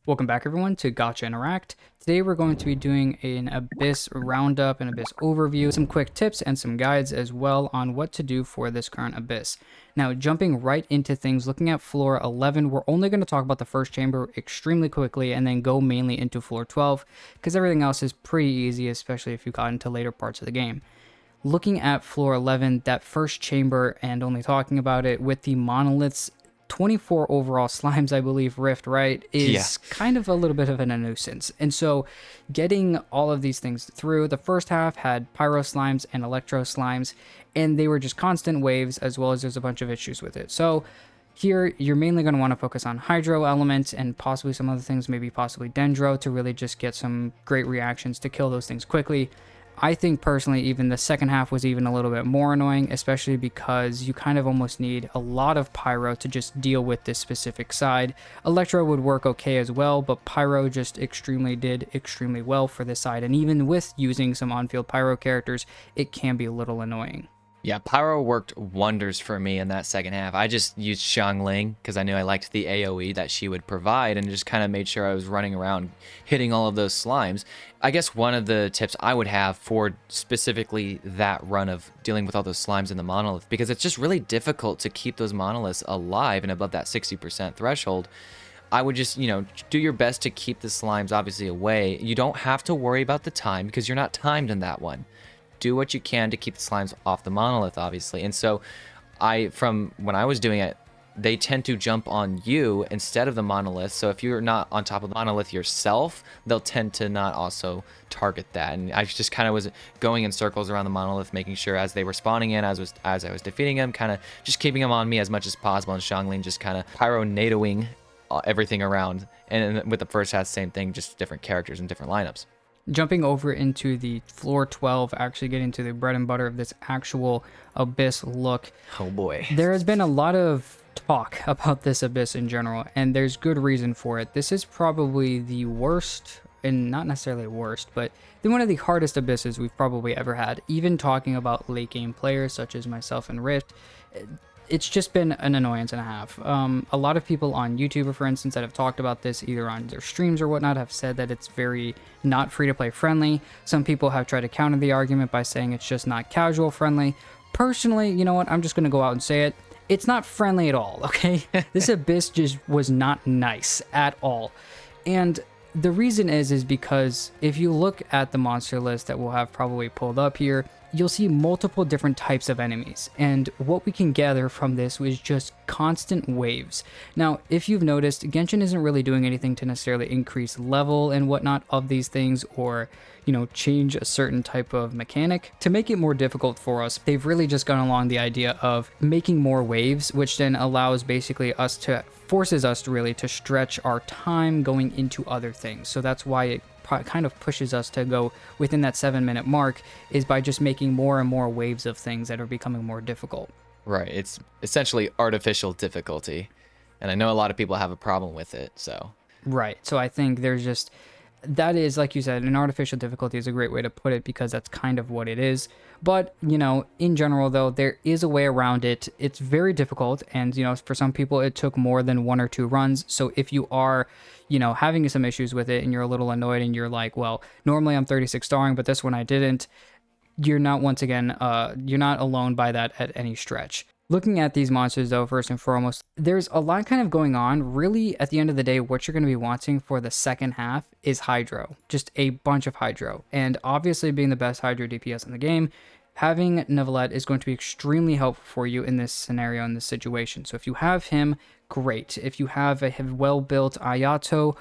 Welcome back everyone to Gotcha Interact. Today we're going to be doing an Abyss roundup, an Abyss overview, some quick tips and some guides as well on what to do for this current Abyss. Now jumping right into things, looking at floor 11, we're only going to talk about the first chamber extremely quickly and then go mainly into floor 12 because everything else is pretty easy, especially if you got into later parts of the game. Looking at floor 11, that first chamber and only talking about it with the monoliths, 24 overall slimes, I believe, Rift, right, is kind of a little bit of a nuisance. And so getting all of these things through, the first half had pyro slimes and electro slimes, and they were just constant waves, as well as there's a bunch of issues with it. So here, you're mainly going to want to focus on hydro elements and possibly some other things, maybe possibly dendro, to really just get some great reactions to kill those things quickly. I think personally even the second half was even a little bit more annoying, especially because you kind of almost need a lot of pyro to just deal with this specific side. Electro would work okay as well, but pyro just did extremely well for this side, and even with using some on-field pyro characters, it can be a little annoying. Yeah, Pyro worked wonders for me in that second half. I just used Xiangling because I knew I liked the AoE that she would provide and just kind of made sure I was running around hitting all of those slimes. I guess one of the tips I would have for specifically that run of dealing with all those slimes in the monolith, because it's just really difficult to keep those monoliths alive and above that 60% threshold. I would just, do your best to keep the slimes obviously away. You don't have to worry about the time because you're not timed in that one. Do what you can to keep the slimes off the monolith, obviously. And so from when I was doing it, they tend to jump on you instead of the monolith. So if you're not on top of the monolith yourself, they'll tend to not also target that. And I just kind of was going in circles around the monolith, making sure as they were spawning in, as I was defeating them, kind of just keeping them on me as much as possible. And Xiangling just kind of pyro-nadoing everything around. And with the first half, same thing, just different characters and different lineups. Jumping over into the floor 12, actually getting to the bread and butter of this actual Abyss look. Oh boy. There has been a lot of talk about this Abyss in general, and there's good reason for it. This is probably the worst, and not necessarily worst, but one of the hardest Abysses we've probably ever had. Even talking about late game players such as myself and Rift, it's just been an annoyance and a half. A lot of people on YouTube, for instance, that have talked about this either on their streams or whatnot have said that it's very not free-to-play friendly. Some people have tried to counter the argument by saying it's just not casual friendly. Personally, you know what? I'm just going to go out and say it. It's not friendly at all, okay? This Abyss just was not nice at all. And the reason is because if you look at the monster list that we'll have probably pulled up here, you'll see multiple different types of enemies, and what we can gather from this was just constant waves. Now, if you've noticed, Genshin isn't really doing anything to necessarily increase level and whatnot of these things, or change a certain type of mechanic. To make it more difficult for us, they've really just gone along the idea of making more waves, which then allows basically forces us to really to stretch our time going into other things. So that's why it kind of pushes us to go within that 7-minute mark, is by just making more and more waves of things that are becoming more difficult. Right. It's essentially artificial difficulty. And I know a lot of people have a problem with it, so. Right. So I think that is, like you said, an artificial difficulty is a great way to put it, because that's kind of what it is. But, in general, though, there is a way around it. It's very difficult, and, for some people, it took more than 1 or 2 runs. So if you are, having some issues with it and you're a little annoyed and you're like, well, normally I'm 36 starring, but this one I didn't, you're not, once again, you're not alone by that at any stretch. Looking at these monsters, though, first and foremost, there's a lot kind of going on. Really, at the end of the day, what you're going to be wanting for the second half is Hydro. Just a bunch of Hydro. And obviously, being the best Hydro DPS in the game, having Neuvillette is going to be extremely helpful for you in this scenario, in this situation. So if you have him, great. If you have a well-built Ayato,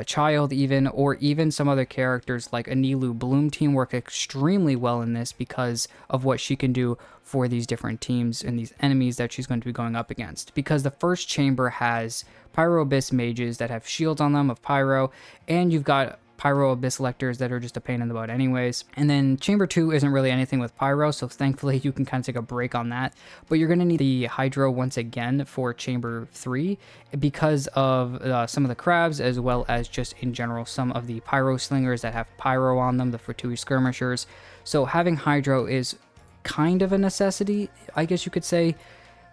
Child even, or even some other characters like Anilu, Bloom team work extremely well in this because of what she can do for these different teams and these enemies that she's going to be going up against. Because the first chamber has Pyro Abyss mages that have shields on them of Pyro, and you've got Pyro Abyss Lectors that are just a pain in the butt anyways. And then Chamber 2 isn't really anything with Pyro, so thankfully you can kind of take a break on that. But you're going to need the Hydro once again for Chamber 3 because of some of the crabs, as well as just in general some of the Pyro Slingers that have Pyro on them, the Fortuity Skirmishers. So having Hydro is kind of a necessity, I guess you could say.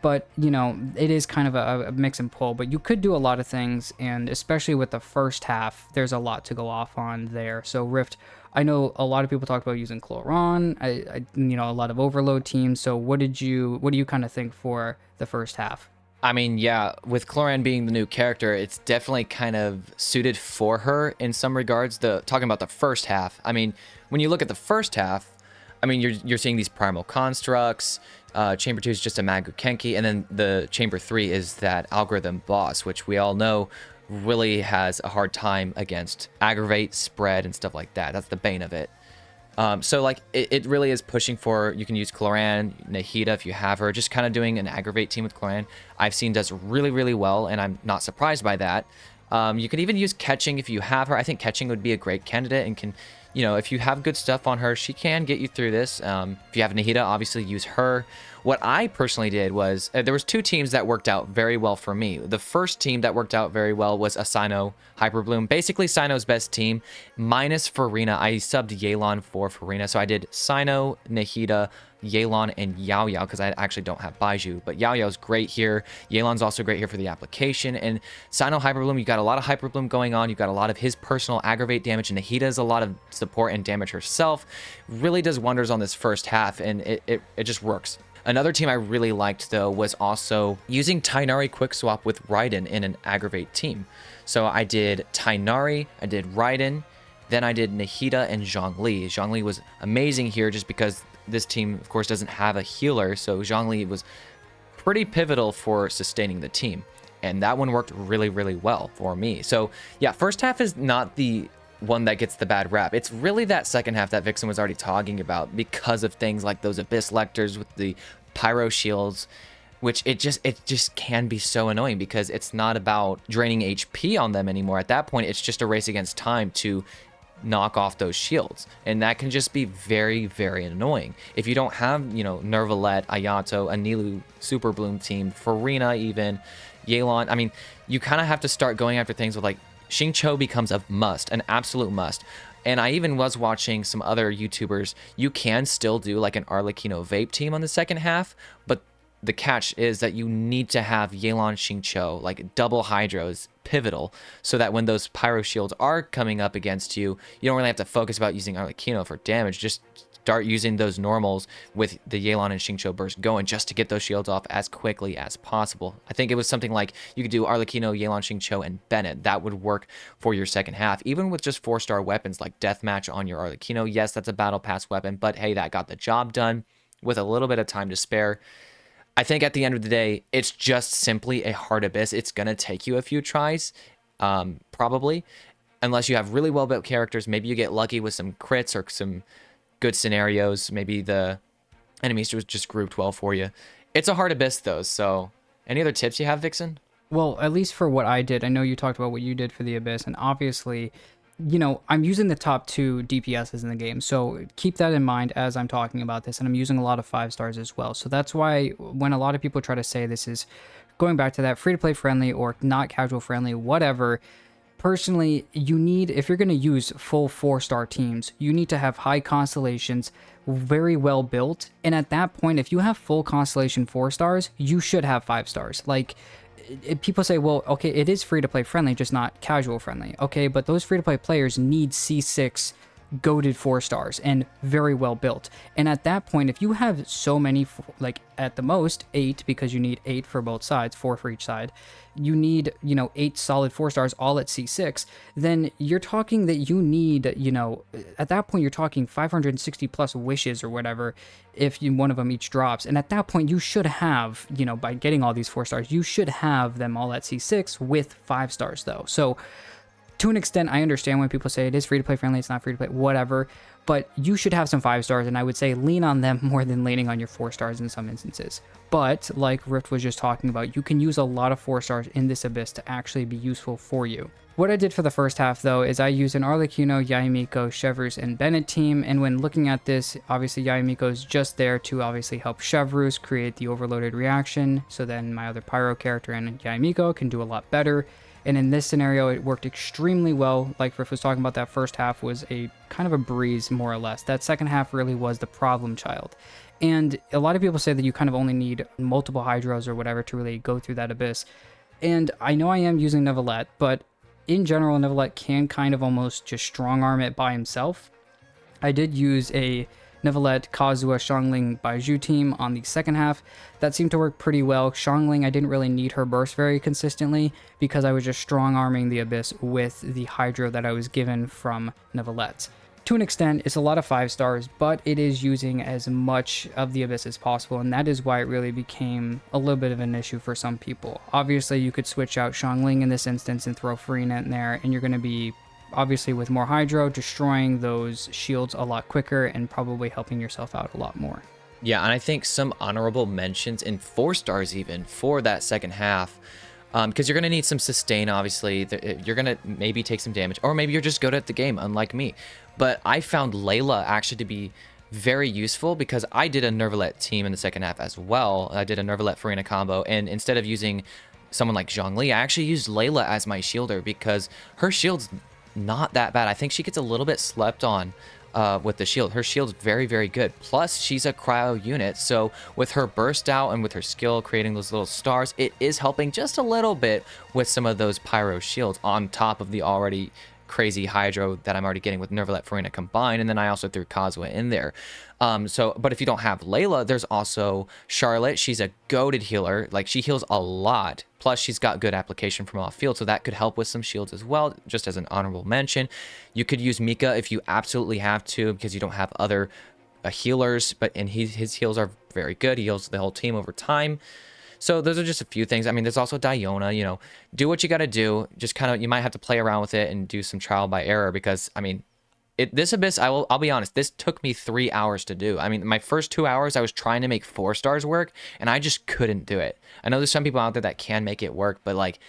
But, it is kind of a mix and pull. But you could do a lot of things, and especially with the first half, there's a lot to go off on there. So Rift, I know a lot of people talk about using Chloron, a lot of overload teams. So what do you kind of think for the first half? I mean, yeah, with Cloran being the new character, it's definitely kind of suited for her in some regards. Talking about the first half, I mean, when you look at the first half, I mean, you're seeing these primal constructs. Chamber 2 is just a Magu Kenki, and then the Chamber 3 is that algorithm boss, which we all know really has a hard time against aggravate, spread, and stuff like that. That's the bane of it. So like it really is pushing for, you can use Cloran, Nahida if you have her, just kind of doing an aggravate team with Cloran. I've seen does really, really well, and I'm not surprised by that. You can even use catching if you have her. I think catching would be a great candidate and can, if you have good stuff on her, she can get you through this. If you have Nahida, obviously use her. What I personally did was, there was two teams that worked out very well for me. The first team that worked out very well was a Sino Hyperbloom. Basically, Sino's best team, minus Farina. I subbed Yelan for Farina, so I did Sino, Nahida, Yelan, and Yao Yao, because I actually don't have Baiju. But Yao Yao's great here. Yelan's also great here for the application. And Sino Hyperbloom, you got a lot of Hyperbloom going on. You got a lot of his personal aggravate damage, and Nahida's a lot of support and damage herself. Really does wonders on this first half, and it just works. Another team I really liked, though, was also using Tighnari Quick Swap with Raiden in an aggravate team. So I did Tighnari, I did Raiden, then I did Nahida and Zhongli. Zhongli was amazing here just because this team, of course, doesn't have a healer, so Zhongli was pretty pivotal for sustaining the team. And that one worked really, really well for me. So, yeah, first half is not the one that gets the bad rap. It's really that second half that Vixen was already talking about because of things like those Abyss Lectors with the Pyro Shields, which it just can be so annoying because it's not about draining HP on them anymore. At that point, it's just a race against time to knock off those shields, and that can just be very, very annoying. If you don't have, Nervalette, Ayato, Anilu, Super Bloom team, Farina even, Yelan, I mean, you kind of have to start going after things with like Xingqiu becomes a must, an absolute must. And I even was watching some other YouTubers. You can still do like an Arlecchino vape team on the second half, but the catch is that you need to have Yelan Xingqiu, like double Hydros, pivotal, so that when those Pyro Shields are coming up against you, you don't really have to focus about using Arlecchino for damage. Just start using those normals with the Yelan and Xingqiu burst going just to get those shields off as quickly as possible. I think it was something like you could do Arlecchino, Yelan, Xingqiu, and Bennett. That would work for your second half, even with just 4-star weapons like Deathmatch on your Arlecchino. Yes, that's a battle pass weapon, but hey, that got the job done with a little bit of time to spare. I think at the end of the day, it's just simply a hard abyss. It's going to take you a few tries, probably, unless you have really well-built characters. Maybe you get lucky with some crits or some good scenarios. Maybe the enemies just grouped well for you. It's a hard abyss, though, so any other tips you have, Vixen? Well, at least for what I did, I know you talked about what you did for the Abyss, and obviously, I'm using the top 2 DPSs in the game, so keep that in mind as I'm talking about this, and I'm using a lot of 5 stars as well. So that's why when a lot of people try to say this is going back to that free-to-play friendly or not casual friendly, whatever, personally, you need, if you're going to use full 4-star teams, you need to have high constellations, very well built, and at that point, if you have full constellation 4 stars, you should have 5 stars. Like, people say, well, okay, it is free-to-play friendly, just not casual friendly. Okay, but those free-to-play players need C6 goated 4 stars and very well built. And at that point, if you have so many, like at the most 8, because you need 8 for both sides, 4 for each side, you need, 8 solid 4 stars all at C6, then you're talking that you need, at that point, you're talking 560 plus wishes or whatever, if one of them each drops. And at that point, you should have, by getting all these 4 stars, you should have them all at C6 with 5 stars though. So to an extent, I understand when people say it is free-to-play friendly, it's not free-to-play, whatever, but you should have some 5 stars, and I would say lean on them more than leaning on your 4 stars in some instances. But, like Rift was just talking about, you can use a lot of 4 stars in this Abyss to actually be useful for you. What I did for the first half, though, is I used an Arlecchino, Yayamiko, Chevreuse, and Bennett team, and when looking at this, obviously Yayamiko is just there to obviously help Chevreuse create the overloaded reaction, so then my other Pyro character and Yayamiko can do a lot better. And in this scenario, it worked extremely well. Like Riff was talking about, that first half was a kind of a breeze, more or less. That second half really was the problem child. And a lot of people say that you kind of only need multiple hydros or whatever to really go through that abyss. And I know I am using Neuvillette, but in general, Neuvillette can kind of almost just strong arm it by himself. I did use a Neuvillette, Kazuha, Xiangling, Baizhu team on the second half. That seemed to work pretty well. Xiangling, I didn't really need her burst very consistently because I was just strong arming the abyss with the hydro that I was given from Neuvillette. To an extent, it's a lot of 5 stars, but it is using as much of the abyss as possible, and that is why it really became a little bit of an issue for some people. Obviously, you could switch out Xiangling in this instance and throw Farina in there, and you're going to be, obviously with more hydro, destroying those shields a lot quicker and probably helping yourself out a lot more. Yeah, and I think some honorable mentions in 4 stars even for that second half. Because you're going to need some sustain, obviously. You're going to maybe take some damage, or maybe you're just good at the game, unlike me. But I found Layla actually to be very useful because I did a Neuvillette team in the second half as well. I did a Neuvillette Farina combo, and instead of using someone like Zhongli, I actually used Layla as my shielder because her shield's not that bad. I think she gets a little bit slept on with the shield. Her shield's very, very good. Plus, she's a cryo unit, so with her burst out and with her skill creating those little stars, it is helping just a little bit with some of those pyro shields on top of the already crazy hydro that I'm already getting with Neuvillette Farina combined, and then I also threw Kazuha in there. But if you don't have Layla, there's also Charlotte. She's a goated healer. Like, she heals a lot. Plus, she's got good application from off field, so that could help with some shields as well, just as an honorable mention. You could use Mika if you absolutely have to, because you don't have other healers, and his heals are very good. He heals the whole team over time. So those are just a few things. I mean, there's also Diona, you know, do what you got to do. Just kind of, you might have to play around with it and do some trial by error because, I mean, this abyss, I'll be honest, this took me 3 hours to do. I mean, my first 2 hours, I was trying to make 4 stars work, and I just couldn't do it. I know there's some people out there that can make it work, but like,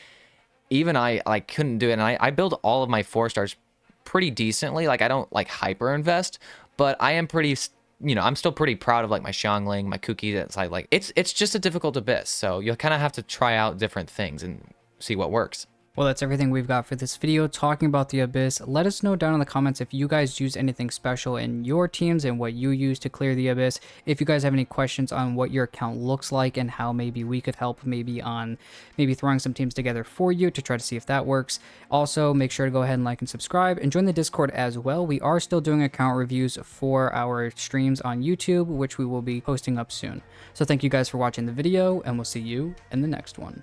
even I like couldn't do it. And I build all of my 4 stars pretty decently. Like, I don't like hyper invest, but I am pretty, you know, I'm still pretty proud of like my Xiangling, my Kuki. That's like it's just a difficult abyss. So you'll kind of have to try out different things and see what works. Well, that's everything we've got for this video talking about the Abyss. Let us know down in the comments if you guys use anything special in your teams and what you use to clear the Abyss. If you guys have any questions on what your account looks like and how maybe we could help maybe throwing some teams together for you to try to see if that works. Also, make sure to go ahead and like and subscribe and join the Discord as well. We are still doing account reviews for our streams on YouTube, which we will be posting up soon. So thank you guys for watching the video, and we'll see you in the next one.